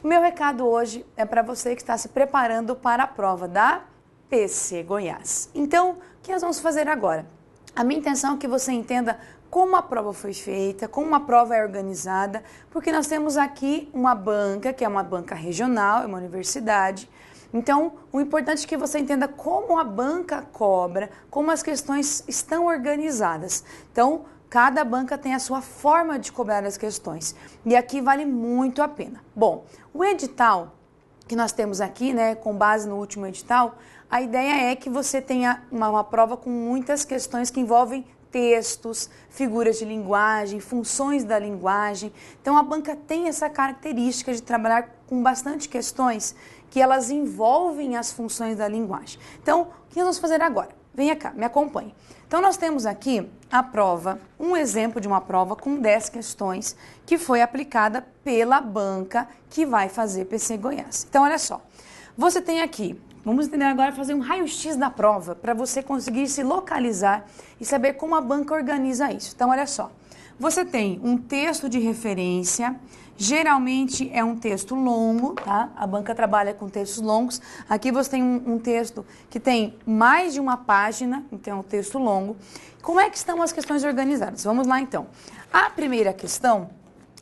O meu recado hoje é para você que está se preparando para a prova da PC Goiás. Então, o que nós vamos fazer agora? A minha intenção é que você entenda como a prova foi feita, como a prova é organizada, porque nós temos aqui uma banca, que é uma banca regional, é uma universidade. Então, o importante é que você entenda como a banca cobra, como as questões estão organizadas. Então, cada banca tem a sua forma de cobrar as questões. E aqui vale muito a pena. Bom, o edital que nós temos aqui, né, com base no último edital, a ideia é que você tenha uma prova com muitas questões que envolvem textos, figuras de linguagem, funções da linguagem. Então, a banca tem essa característica de trabalhar com bastante questões que elas envolvem as funções da linguagem. Então, o que nós vamos fazer agora? Venha cá, me acompanhe. Então, nós temos aqui a prova, um exemplo de uma prova com 10 questões que foi aplicada pela banca que vai fazer PC Goiás. Então, olha só, você tem aqui, vamos entender agora, fazer um raio-x da prova para você conseguir se localizar e saber como a banca organiza isso. Então, olha só, você tem um texto de referência, geralmente é um texto longo, tá? A banca trabalha com textos longos. Aqui você tem um texto que tem mais de uma página, então é um texto longo. Como é que estão as questões organizadas? Vamos lá, então. A primeira questão,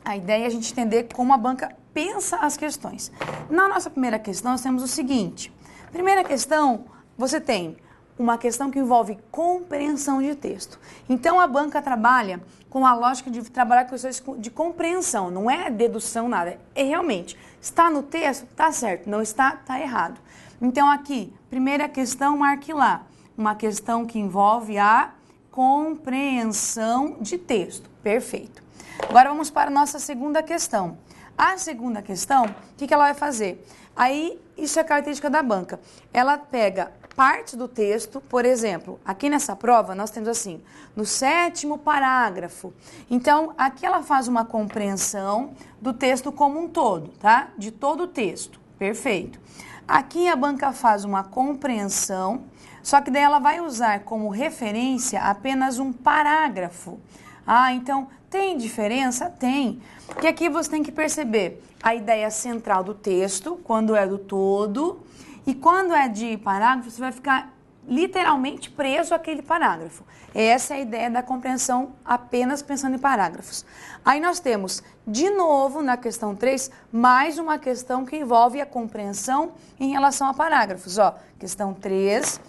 a ideia é a gente entender como a banca pensa as questões. Na nossa primeira questão, nós temos o seguinte. Primeira questão, você tem uma questão que envolve compreensão de texto. Então, a banca trabalha com a lógica de trabalhar com questões de compreensão, não é dedução, nada. É realmente, está no texto, está certo, não está, está errado. Então, aqui, primeira questão, marque lá. Uma questão que envolve a compreensão de texto. Perfeito. Agora, vamos para a nossa segunda questão. A segunda questão, o que ela vai fazer? Aí, isso é característica da banca. Ela pega partes do texto, por exemplo, aqui nessa prova nós temos assim, no 7º parágrafo. Então, aqui ela faz uma compreensão do texto como um todo, tá? De todo o texto. Perfeito. Aqui a banca faz uma compreensão, só que daí ela vai usar como referência apenas um parágrafo. Ah, então, tem diferença? Tem. Porque aqui você tem que perceber a ideia central do texto, quando é do todo, e quando é de parágrafo, você vai ficar literalmente preso àquele parágrafo. Essa é a ideia da compreensão apenas pensando em parágrafos. Aí nós temos, de novo, na questão 3, mais uma questão que envolve a compreensão em relação a parágrafos. Ó, questão 3,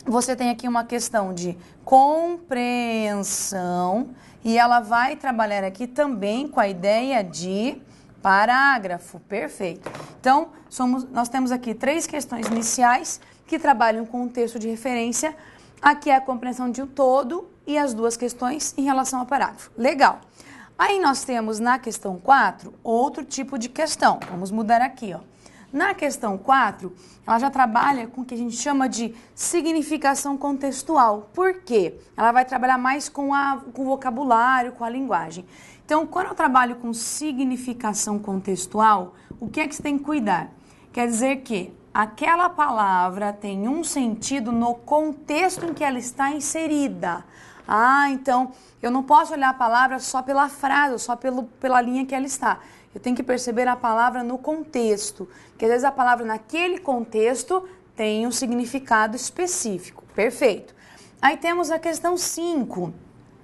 você tem aqui uma questão de compreensão e ela vai trabalhar aqui também com a ideia de parágrafo. Perfeito. Então, nós temos aqui 3 questões iniciais que trabalham com o texto de referência. Aqui é a compreensão de um todo e as 2 questões em relação ao parágrafo. Legal. Aí nós temos na questão 4 outro tipo de questão. Vamos mudar aqui, ó. Na questão 4, ela já trabalha com o que a gente chama de significação contextual. Por quê? Ela vai trabalhar mais com o vocabulário, com a linguagem. Então, quando eu trabalho com significação contextual, o que é que você tem que cuidar? Quer dizer que aquela palavra tem um sentido no contexto em que ela está inserida. Ah, então, eu não posso olhar a palavra só pela frase, só pela linha que ela está. Eu tenho que perceber a palavra no contexto, porque às vezes a palavra naquele contexto tem um significado específico. Perfeito. Aí temos a questão 5.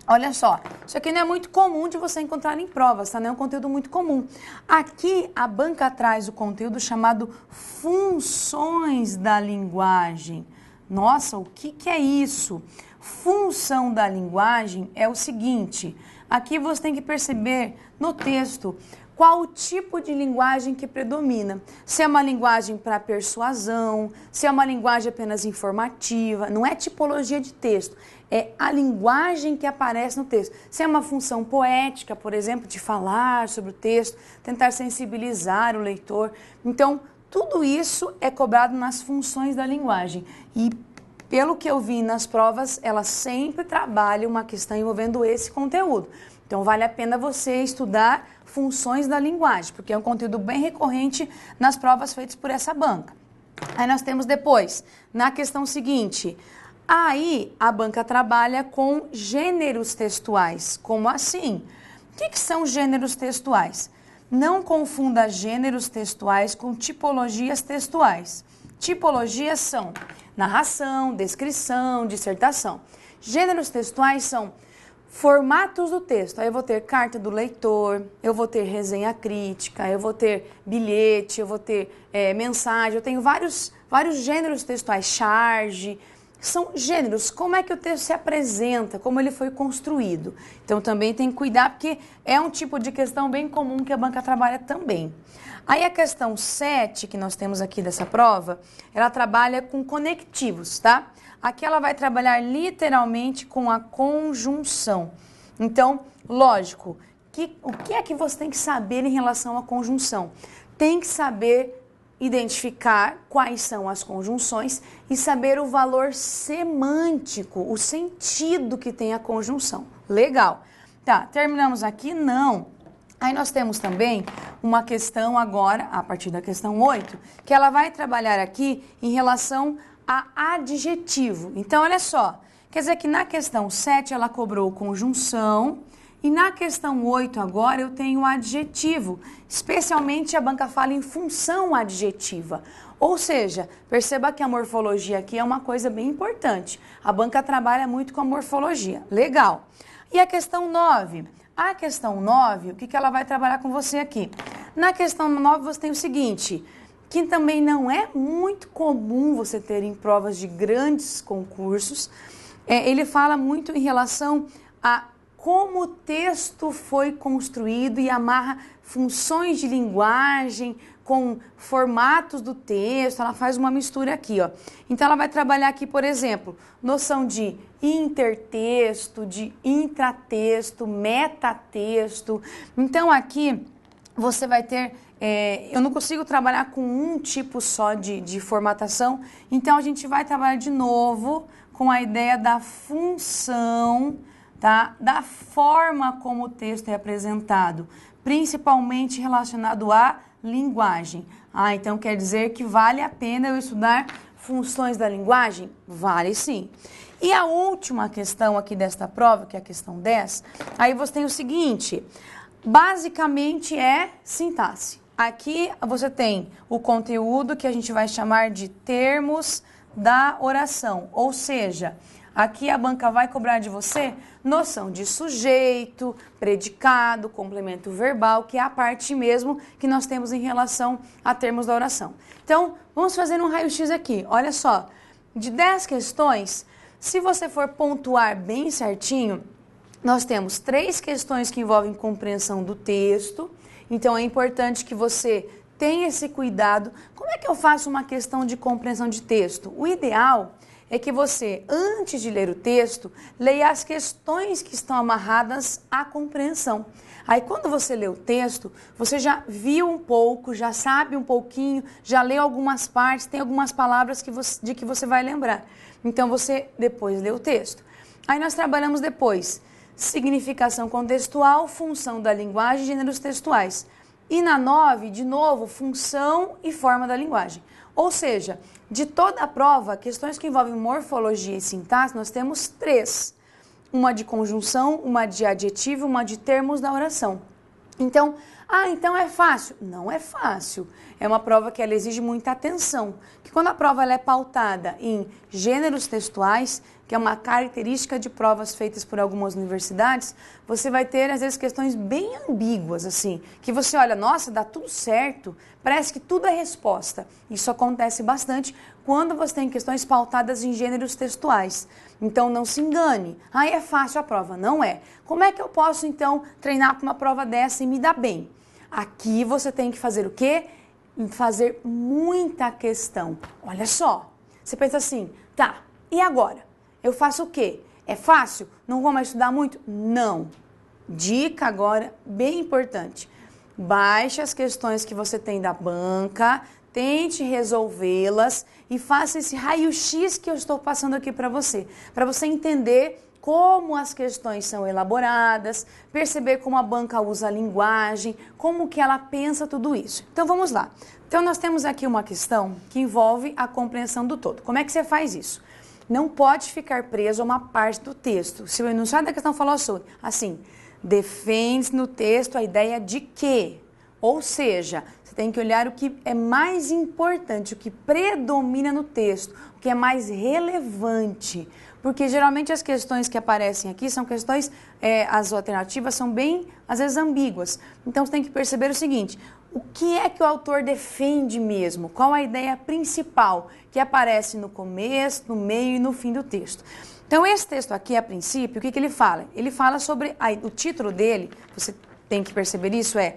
Olha só, isso aqui não é muito comum de você encontrar em provas, tá? Não é um conteúdo muito comum. Aqui a banca traz o conteúdo chamado funções da linguagem. Nossa, o que é isso? Função da linguagem é o seguinte, aqui você tem que perceber no texto qual o tipo de linguagem que predomina. Se é uma linguagem para persuasão, se é uma linguagem apenas informativa, não é tipologia de texto, é a linguagem que aparece no texto. Se é uma função poética, por exemplo, de falar sobre o texto, tentar sensibilizar o leitor. Então, tudo isso é cobrado nas funções da linguagem. E, pelo que eu vi nas provas, ela sempre trabalha uma questão envolvendo esse conteúdo. Então, vale a pena você estudar funções da linguagem, porque é um conteúdo bem recorrente nas provas feitas por essa banca. Aí nós temos depois, na questão seguinte, aí a banca trabalha com gêneros textuais. Como assim? O que são gêneros textuais? Não confunda gêneros textuais com tipologias textuais. Tipologias são narração, descrição, dissertação. Gêneros textuais são formatos do texto. Aí eu vou ter carta do leitor, eu vou ter resenha crítica, eu vou ter bilhete, eu vou ter mensagem. Eu tenho vários gêneros textuais, charge. São gêneros, como é que o texto se apresenta, como ele foi construído. Então também tem que cuidar, porque é um tipo de questão bem comum que a banca trabalha também. Aí a questão 7, que nós temos aqui dessa prova, ela trabalha com conectivos, tá? Aqui ela vai trabalhar literalmente com a conjunção. Então, lógico, o que é que você tem que saber em relação à conjunção? Tem que saber identificar quais são as conjunções e saber o valor semântico, o sentido que tem a conjunção. Legal. Tá, terminamos aqui? Não. Aí nós temos também uma questão agora, a partir da questão 8, que ela vai trabalhar aqui em relação a adjetivo. Então, olha só, quer dizer que na questão 7 ela cobrou conjunção, e na questão 8 agora eu tenho adjetivo, especialmente a banca fala em função adjetiva. Ou seja, perceba que a morfologia aqui é uma coisa bem importante. A banca trabalha muito com a morfologia. Legal. E a questão 9? A questão 9, o que ela vai trabalhar com você aqui? Na questão 9 você tem o seguinte, que também não é muito comum você ter em provas de grandes concursos. Ele fala muito em relação a como o texto foi construído e amarra funções de linguagem com formatos do texto, ela faz uma mistura aqui, ó. Então ela vai trabalhar aqui, por exemplo, noção de intertexto, de intratexto, metatexto. Então aqui você vai ter, eu não consigo trabalhar com um tipo só de formatação, então a gente vai trabalhar de novo com a ideia da função, tá? Da forma como o texto é apresentado, principalmente relacionado à linguagem. Então quer dizer que vale a pena eu estudar funções da linguagem? Vale sim. E a última questão aqui desta prova, que é a questão 10, aí você tem o seguinte, basicamente é sintaxe. Aqui você tem o conteúdo que a gente vai chamar de termos da oração, ou seja, aqui a banca vai cobrar de você noção de sujeito, predicado, complemento verbal, que é a parte mesmo que nós temos em relação a termos da oração. Então, vamos fazer um raio-x aqui. Olha só, de 10 questões, se você for pontuar bem certinho, nós temos 3 questões que envolvem compreensão do texto. Então, é importante que você tenha esse cuidado. Como é que eu faço uma questão de compreensão de texto? O ideal é que você, antes de ler o texto, leia as questões que estão amarradas à compreensão. Aí, quando você lê o texto, você já viu um pouco, já sabe um pouquinho, já leu algumas partes, tem algumas palavras de que você vai lembrar. Então, você depois lê o texto. Aí, nós trabalhamos depois significação contextual, função da linguagem e gêneros textuais. E na 9, de novo, função e forma da linguagem. Ou seja, de toda a prova, questões que envolvem morfologia e sintaxe, nós temos 3. Uma de conjunção, uma de adjetivo, uma de termos da oração. Então, então é fácil? Não é fácil. É uma prova que ela exige muita atenção. Que quando a prova ela é pautada em gêneros textuais, que é uma característica de provas feitas por algumas universidades, você vai ter, às vezes, questões bem ambíguas, assim, que você olha, nossa, dá tudo certo, parece que tudo é resposta. Isso acontece bastante quando você tem questões pautadas em gêneros textuais. Então, não se engane. É fácil a prova. Não é. Como é que eu posso, então, treinar para uma prova dessa e me dar bem? Aqui você tem que fazer o quê? Fazer muita questão. Olha só, você pensa assim, tá, e agora? Eu faço o quê? É fácil? Não vou mais estudar muito? Não. Dica agora, bem importante. Baixe as questões que você tem da banca, tente resolvê-las e faça esse raio-x que eu estou passando aqui para você entender como as questões são elaboradas, perceber como a banca usa a linguagem, como que ela pensa tudo isso. Então vamos lá. Então nós temos aqui uma questão que envolve a compreensão do todo. Como é que você faz isso? Não pode ficar preso a uma parte do texto. Se o enunciado da questão falou assim, defende no texto a ideia de que, Ou seja, você tem que olhar o que é mais importante, o que predomina no texto, o que é mais relevante. Porque geralmente as questões que aparecem aqui são questões, as alternativas são bem, às vezes, ambíguas. Então você tem que perceber o seguinte: o que é que o autor defende mesmo? Qual a ideia principal que aparece no começo, no meio e no fim do texto? Então esse texto aqui, a princípio, o que ele fala? Ele fala sobre, o título dele, você tem que perceber isso, é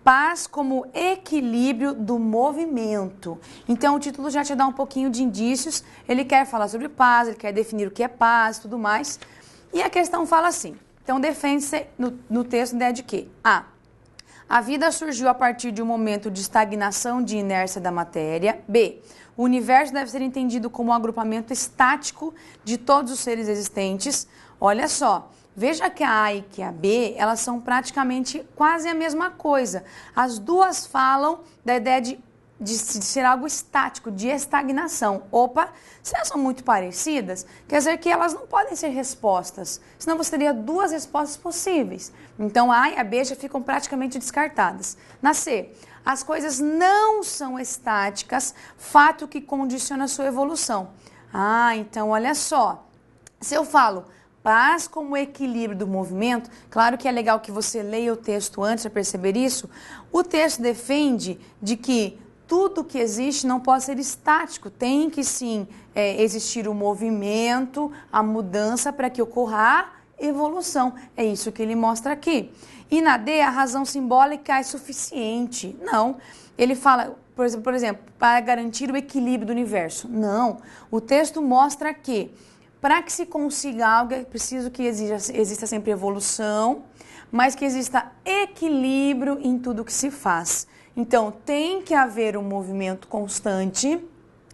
Paz como equilíbrio do movimento. Então o título já te dá um pouquinho de indícios, ele quer falar sobre paz, ele quer definir o que é paz e tudo mais. E a questão fala assim, então defende-se no texto a ideia de que a vida surgiu a partir de um momento de estagnação de inércia da matéria. B, o universo deve ser entendido como um agrupamento estático de todos os seres existentes. Olha só, veja que a A e que a B, elas são praticamente quase a mesma coisa. As duas falam da ideia de ser algo estático, de estagnação. Opa, se elas são muito parecidas, quer dizer que elas não podem ser respostas, senão você teria duas respostas possíveis. Então a A e a B já ficam praticamente descartadas. Na C, as coisas não são estáticas, fato que condiciona a sua evolução. Então olha só, se eu falo paz como equilíbrio do movimento, claro que é legal que você leia o texto antes para perceber isso. O texto defende de que tudo que existe não pode ser estático, tem que sim existir o movimento, a mudança para que ocorra a evolução. É isso que ele mostra aqui. E na D, a razão simbólica é suficiente. Não. Ele fala, por exemplo, para garantir o equilíbrio do universo. Não. O texto mostra que para que se consiga algo, é preciso que exista sempre evolução, mas que exista equilíbrio em tudo que se faz. Então, tem que haver um movimento constante,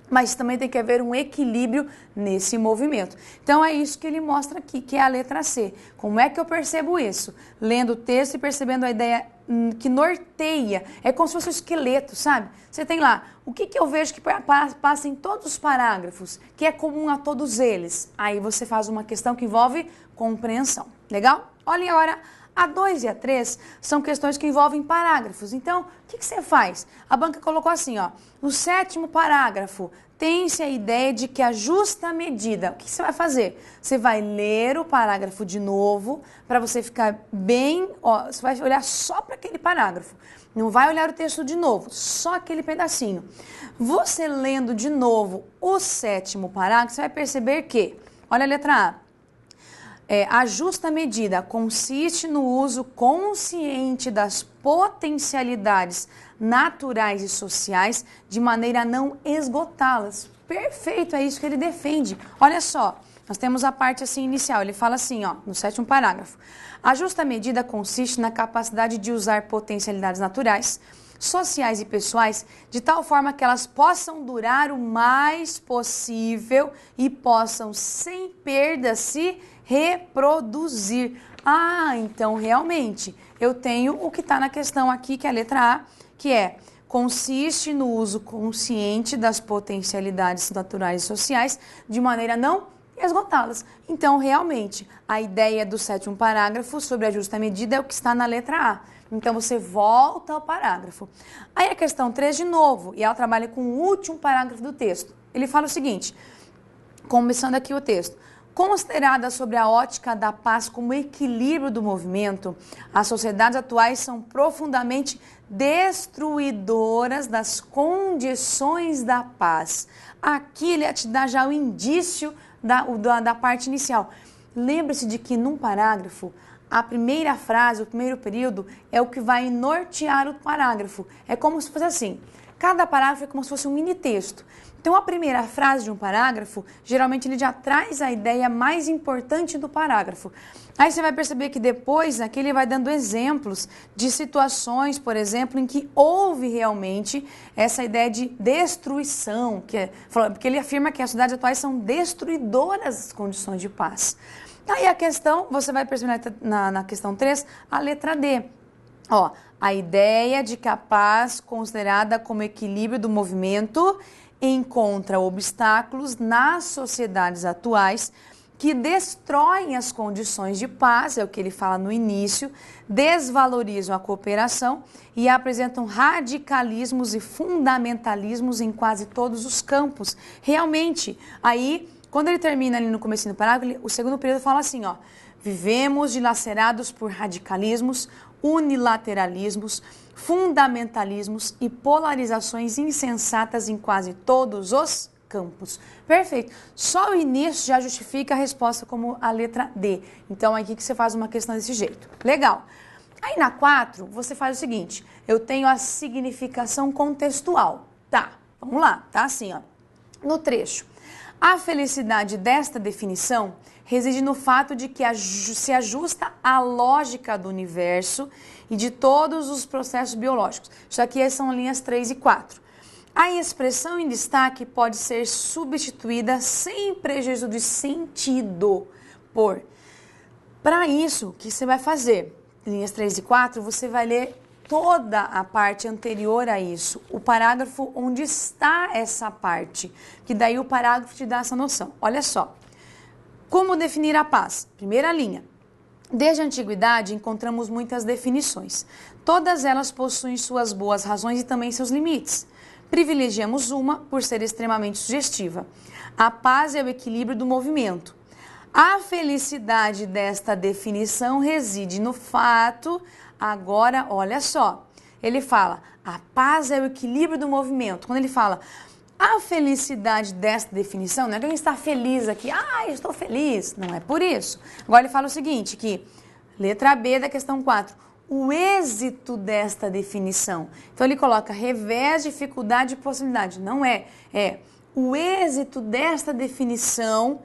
mas também tem que haver um equilíbrio nesse movimento. Então, é isso que ele mostra aqui, que é a letra C. Como é que eu percebo isso? Lendo o texto e percebendo a ideia que norteia. É como se fosse um esqueleto, sabe? Você tem lá, o que eu vejo que passa em todos os parágrafos, que é comum a todos eles. Aí você faz uma questão que envolve compreensão. Legal? Olhem agora. A 2 e a 3 são questões que envolvem parágrafos. Então, o que você faz? A banca colocou assim, ó, no 7º parágrafo, tem-se a ideia de que a justa medida. O que você vai fazer? Você vai ler o parágrafo de novo, para você ficar bem, você vai olhar só para aquele parágrafo. Não vai olhar o texto de novo, só aquele pedacinho. Você lendo de novo o 7º parágrafo, você vai perceber que, olha a letra A. A justa medida consiste no uso consciente das potencialidades naturais e sociais de maneira a não esgotá-las. Perfeito, é isso que ele defende. Olha só, nós temos a parte assim inicial, ele fala assim, ó, no 7º parágrafo. A justa medida consiste na capacidade de usar potencialidades naturais, sociais e pessoais, de tal forma que elas possam durar o mais possível e possam, sem perda, se reproduzir. Então realmente eu tenho o que está na questão aqui, que é a letra A, que é consiste no uso consciente das potencialidades naturais e sociais de maneira a não esgotá-las. Então realmente a ideia do 7º parágrafo sobre a justa medida é o que está na letra A. Então você volta ao parágrafo. Aí a questão 3 de novo, e ela trabalha com o último parágrafo do texto. Ele fala o seguinte, começando aqui o texto. Considerada sobre a ótica da paz como equilíbrio do movimento, as sociedades atuais são profundamente destruidoras das condições da paz. Aqui ele te dá já o indício da parte inicial. Lembre-se de que num parágrafo, a primeira frase, o primeiro período, é o que vai nortear o parágrafo. É como se fosse assim, cada parágrafo é como se fosse um mini texto. Então, a primeira frase de um parágrafo, geralmente ele já traz a ideia mais importante do parágrafo. Aí você vai perceber que depois, aqui ele vai dando exemplos de situações, por exemplo, em que houve realmente essa ideia de destruição, porque ele afirma que as sociedades atuais são destruidoras das condições de paz. Aí a questão, você vai perceber na questão 3, a letra D. A ideia de que a paz, considerada como equilíbrio do movimento, encontra obstáculos nas sociedades atuais que destroem as condições de paz, é o que ele fala no início, desvalorizam a cooperação e apresentam radicalismos e fundamentalismos em quase todos os campos. Realmente, aí, quando ele termina ali no começo do parágrafo, o segundo período fala assim, ó, vivemos dilacerados por radicalismos, unilateralismos, fundamentalismos e polarizações insensatas em quase todos os campos. Perfeito. Só o início já justifica a resposta como a letra D. Então, aqui que você faz uma questão desse jeito. Legal. Aí na 4, você faz o seguinte, eu tenho a significação contextual. Tá, vamos lá, tá assim, ó. No trecho, a felicidade desta definição reside no fato de que se ajusta à lógica do universo e de todos os processos biológicos. Isso aqui são linhas 3 e 4. A expressão em destaque pode ser substituída sem prejuízo de sentido por. Para isso, o que você vai fazer? Linhas 3 e 4, você vai ler toda a parte anterior a isso, o parágrafo onde está essa parte, que daí o parágrafo te dá essa noção. Olha só. Como definir a paz? Primeira linha. Desde a antiguidade, encontramos muitas definições. Todas elas possuem suas boas razões e também seus limites. Privilegiamos uma por ser extremamente sugestiva. A paz é o equilíbrio do movimento. A felicidade desta definição reside no fato, agora, olha só, ele fala, a paz é o equilíbrio do movimento. Quando ele fala, a felicidade desta definição, não é que a gente está feliz aqui, eu estou feliz, não é por isso. Agora ele fala o seguinte, que, letra B da questão 4, o êxito desta definição. Então ele coloca revés, dificuldade e possibilidade, não é, o êxito desta definição,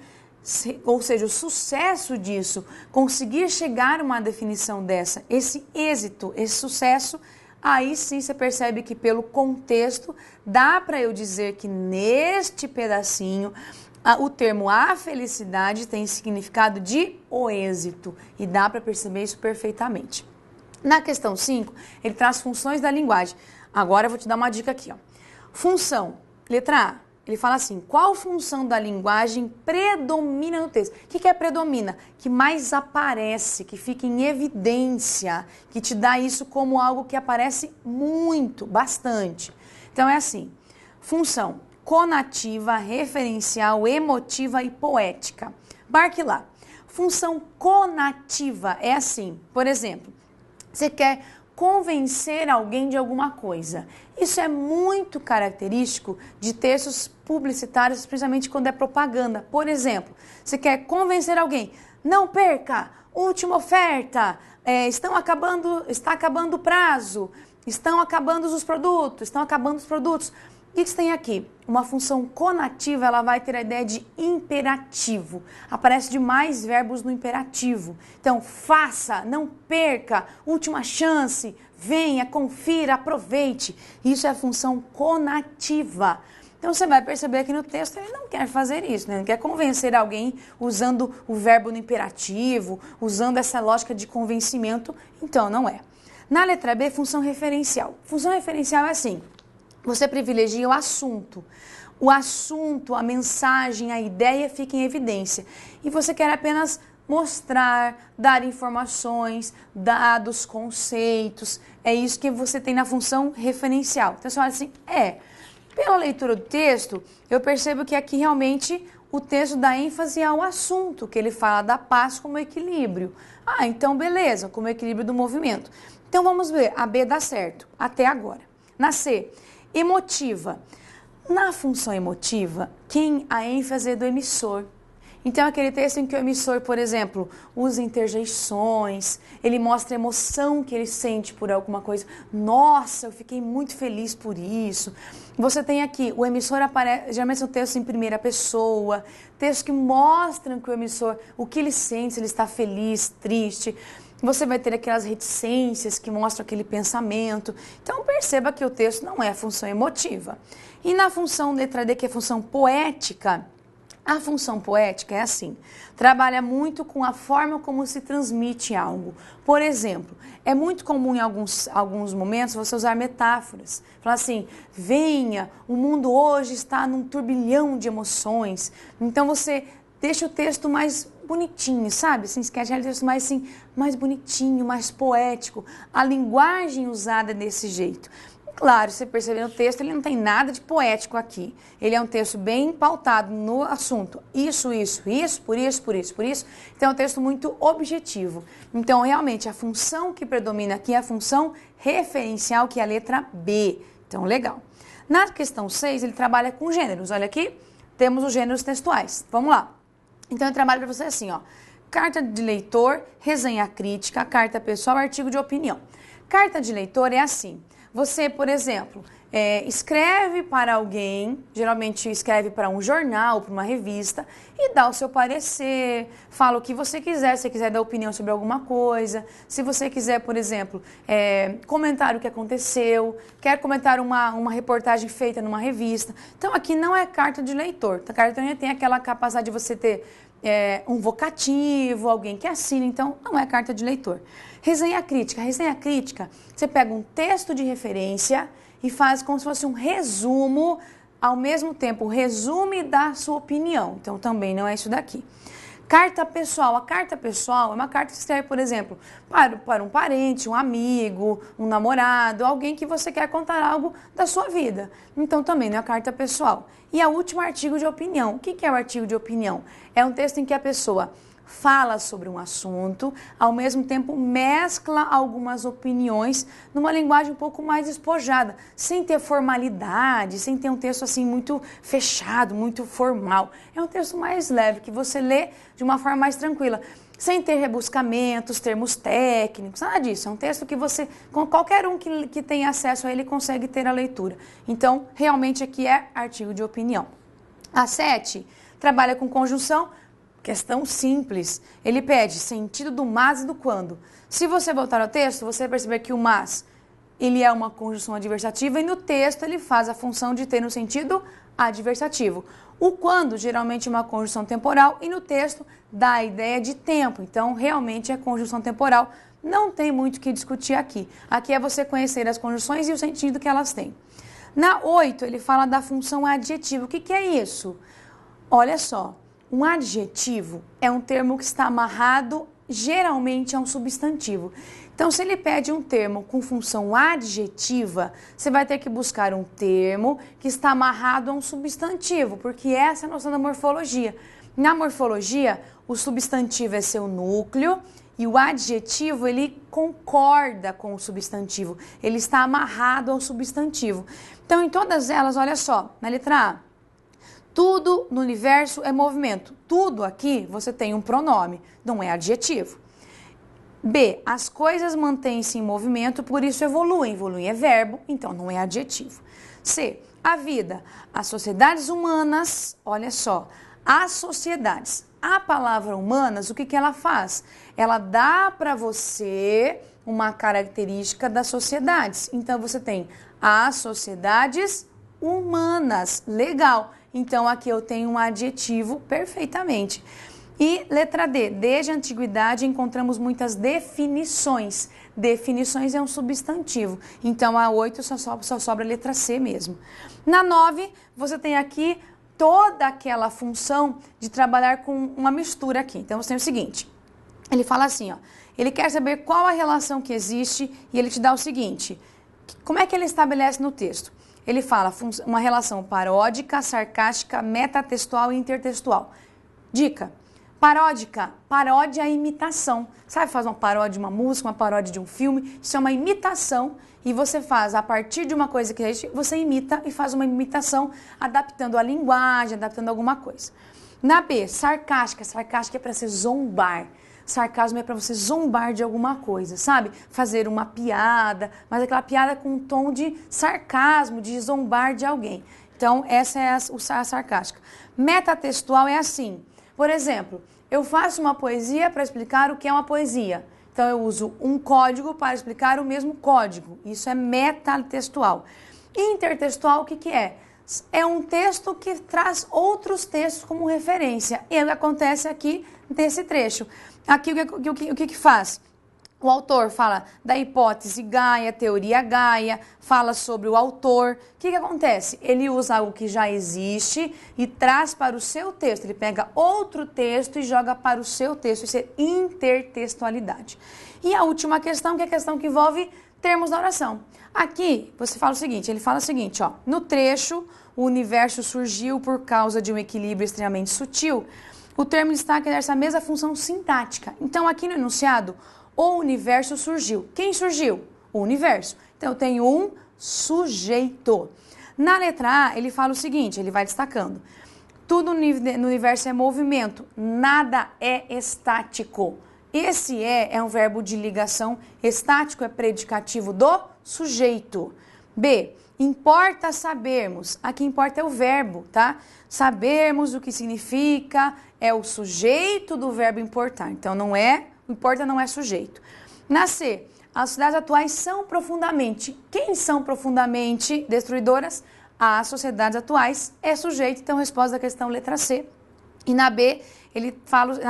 ou seja, o sucesso disso, conseguir chegar a uma definição dessa, esse êxito, esse sucesso, aí sim você percebe que pelo contexto dá para eu dizer que neste pedacinho o termo a felicidade tem significado de o êxito e dá para perceber isso perfeitamente. Na questão 5, ele traz funções da linguagem. Agora eu vou te dar uma dica aqui, ó. Função, letra A. Ele fala assim, qual função da linguagem predomina no texto? O que é predomina? Que mais aparece, que fica em evidência, que te dá isso como algo que aparece muito, bastante. Então é assim, função conativa, referencial, emotiva e poética. Marque lá. Função conativa é assim, por exemplo, você quer convencer alguém de alguma coisa. Isso é muito característico de textos publicitários, principalmente quando é propaganda. Por exemplo, você quer convencer alguém, não perca, última oferta, está acabando o prazo, estão acabando os produtos. O que você tem aqui? Uma função conativa, ela vai ter a ideia de imperativo. Aparece demais verbos no imperativo. Então, faça, não perca, última chance, venha, confira, aproveite. Isso é a função conativa. Então, você vai perceber que no texto ele não quer fazer isso, né? Ele quer convencer alguém usando o verbo no imperativo, usando essa lógica de convencimento. Então, não é. Na letra B, função referencial. Função referencial é assim. Você privilegia o assunto. O assunto, a mensagem, a ideia fica em evidência. E você quer apenas mostrar, dar informações, dados, conceitos. É isso que você tem na função referencial. Então você fala assim, pela leitura do texto, eu percebo que aqui realmente o texto dá ênfase ao assunto, que ele fala da paz como equilíbrio. Então beleza, como equilíbrio do movimento. Então vamos ver, a B dá certo, até agora. Na C, emotiva. Na função emotiva, a ênfase é do emissor. Então, aquele texto em que o emissor, por exemplo, usa interjeições, ele mostra a emoção que ele sente por alguma coisa. Nossa, eu fiquei muito feliz por isso. Você tem aqui, o emissor aparece, geralmente são textos em primeira pessoa, textos que mostram que o emissor, o que ele sente, se ele está feliz, triste. Você vai ter aquelas reticências que mostram aquele pensamento. Então, perceba que o texto não é a função emotiva. E na função letra D, que é a função poética, a função poética é assim, trabalha muito com a forma como se transmite algo. Por exemplo, é muito comum em alguns momentos você usar metáforas. Falar assim, venha, o mundo hoje está num turbilhão de emoções. Então você deixa o texto mais bonitinho, sabe? Assim, sketch é um texto mais, assim, mais bonitinho, mais poético. A linguagem usada é desse jeito. Claro, você perceber no texto, ele não tem nada de poético aqui. Ele é um texto bem pautado no assunto. Isso, por isso. Então, é um texto muito objetivo. Então, realmente, a função que predomina aqui é a função referencial, que é a letra B. Então, legal. Na questão 6, ele trabalha com gêneros. Olha aqui, temos os gêneros textuais. Vamos lá. Então, eu trabalho para você assim, ó. Carta de leitor, resenha crítica, carta pessoal, artigo de opinião. Carta de leitor é assim. Você, por exemplo, escreve para alguém, geralmente escreve para um jornal, para uma revista, e dá o seu parecer, fala o que você quiser, se quiser dar opinião sobre alguma coisa, se você quiser, por exemplo, comentar o que aconteceu, quer comentar uma reportagem feita numa revista. Então, aqui não é carta de leitor. A carta tem aquela capacidade de você ter um vocativo, alguém que assina, então não é carta de leitor. Resenha crítica. Resenha crítica, você pega um texto de referência e faz como se fosse um resumo, ao mesmo tempo, resume da sua opinião. Então, também não é isso daqui. Carta pessoal. A carta pessoal é uma carta que escreve, por exemplo, para um parente, um amigo, um namorado, alguém que você quer contar algo da sua vida. Então, também não é carta pessoal. E a última, artigo de opinião. O que é o artigo de opinião? É um texto em que a pessoa fala sobre um assunto, ao mesmo tempo mescla algumas opiniões numa linguagem um pouco mais despojada, sem ter formalidade, sem ter um texto assim muito fechado, muito formal. É um texto mais leve, que você lê de uma forma mais tranquila, sem ter rebuscamentos, termos técnicos, nada disso. É um texto que você, qualquer um que tenha acesso a ele, consegue ter a leitura. Então, realmente aqui é artigo de opinião. A 7 trabalha com conjunção. Questão simples. Ele pede sentido do mas e do quando. Se você voltar ao texto, você vai perceber que o mas, ele é uma conjunção adversativa e no texto ele faz a função de ter um sentido adversativo. O quando, geralmente, é uma conjunção temporal e no texto dá a ideia de tempo. Então, realmente é conjunção temporal. Não tem muito o que discutir aqui. Aqui é você conhecer as conjunções e o sentido que elas têm. Na 8, ele fala da função adjetiva. O que é isso? Olha só. Um adjetivo é um termo que está amarrado geralmente a um substantivo. Então, se ele pede um termo com função adjetiva, você vai ter que buscar um termo que está amarrado a um substantivo, porque essa é a noção da morfologia. Na morfologia, o substantivo é seu núcleo e o adjetivo, ele concorda com o substantivo, ele está amarrado ao substantivo. Então, em todas elas, olha só, na letra A, tudo no universo é movimento. Tudo aqui você tem um pronome, não é adjetivo. B, as coisas mantêm-se em movimento, por isso evoluem. Evoluem é verbo, então não é adjetivo. C, a vida, as sociedades humanas, olha só, as sociedades. A palavra humanas, o que ela faz? Ela dá para você uma característica das sociedades. Então você tem as sociedades humanas. Legal. Então, aqui eu tenho um adjetivo perfeitamente. E letra D, desde a antiguidade encontramos muitas definições. Definições é um substantivo. Então, a 8 só sobra a letra C mesmo. Na 9, você tem aqui toda aquela função de trabalhar com uma mistura aqui. Então, você tem o seguinte, ele fala assim, ó, ele quer saber qual a relação que existe e ele te dá o seguinte, como é que ele estabelece no texto? Ele fala uma relação paródica, sarcástica, metatextual e intertextual. Dica, paródica, paródia é imitação. Sabe, faz uma paródia de uma música, uma paródia de um filme, isso é uma imitação e você faz a partir de uma coisa que existe, você imita e faz uma imitação adaptando a linguagem, adaptando alguma coisa. Na B, sarcástica, sarcástica é para se zombar. Sarcasmo é para você zombar de alguma coisa, sabe? Fazer uma piada, mas aquela piada com um tom de sarcasmo, de zombar de alguém. Então, essa é a sarcástica. Metatextual é assim. Por exemplo, eu faço uma poesia para explicar o que é uma poesia. Então, eu uso um código para explicar o mesmo código. Isso é metatextual. Intertextual, o que é? É um texto que traz outros textos como referência. E o que acontece aqui nesse trecho. Aqui o que faz? O autor fala da hipótese Gaia, teoria Gaia, fala sobre o autor. O que acontece? Ele usa algo que já existe e traz para o seu texto. Ele pega outro texto e joga para o seu texto. Isso é intertextualidade. E a última questão, que é a questão que envolve termos da oração. Aqui, você fala o seguinte, ele fala o seguinte, ó, no trecho, o universo surgiu por causa de um equilíbrio extremamente sutil. O termo destaque exerce a mesma função sintática. Então, aqui no enunciado, o universo surgiu. Quem surgiu? O universo. Então, eu tenho um sujeito. Na letra A, ele fala o seguinte, ele vai destacando. Tudo no universo é movimento, nada é estático. Esse é um verbo de ligação, estático é predicativo do sujeito. B, importa sabermos, aqui importa é o verbo, tá? Sabermos o que significa, é o sujeito do verbo importar, então não é, o importa não é sujeito. Na C, as sociedades atuais são profundamente, quem são profundamente destruidoras? As sociedades atuais é sujeito, então resposta da questão letra C. E na B,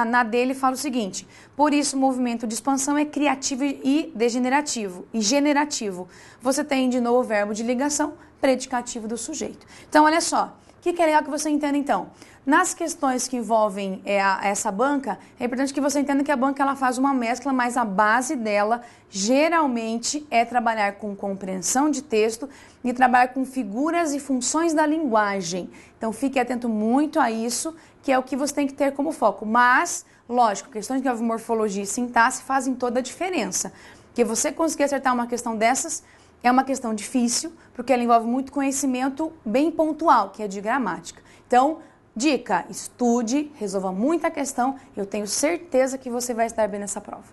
na D ele fala o seguinte, por isso o movimento de expansão é criativo e degenerativo e generativo. Você tem de novo o verbo de ligação, predicativo do sujeito. Então, olha só, o que é legal que você entenda então? Nas questões que envolvem essa banca, é importante que você entenda que a banca ela faz uma mescla, mas a base dela geralmente é trabalhar com compreensão de texto e trabalhar com figuras e funções da linguagem. Então fique atento muito a isso, que é o que você tem que ter como foco. Mas, lógico, questões que envolvem morfologia e sintaxe fazem toda a diferença. Porque você conseguir acertar uma questão dessas é uma questão difícil, porque ela envolve muito conhecimento bem pontual, que é de gramática. Então, dica, estude, resolva muita questão, eu tenho certeza que você vai estar bem nessa prova.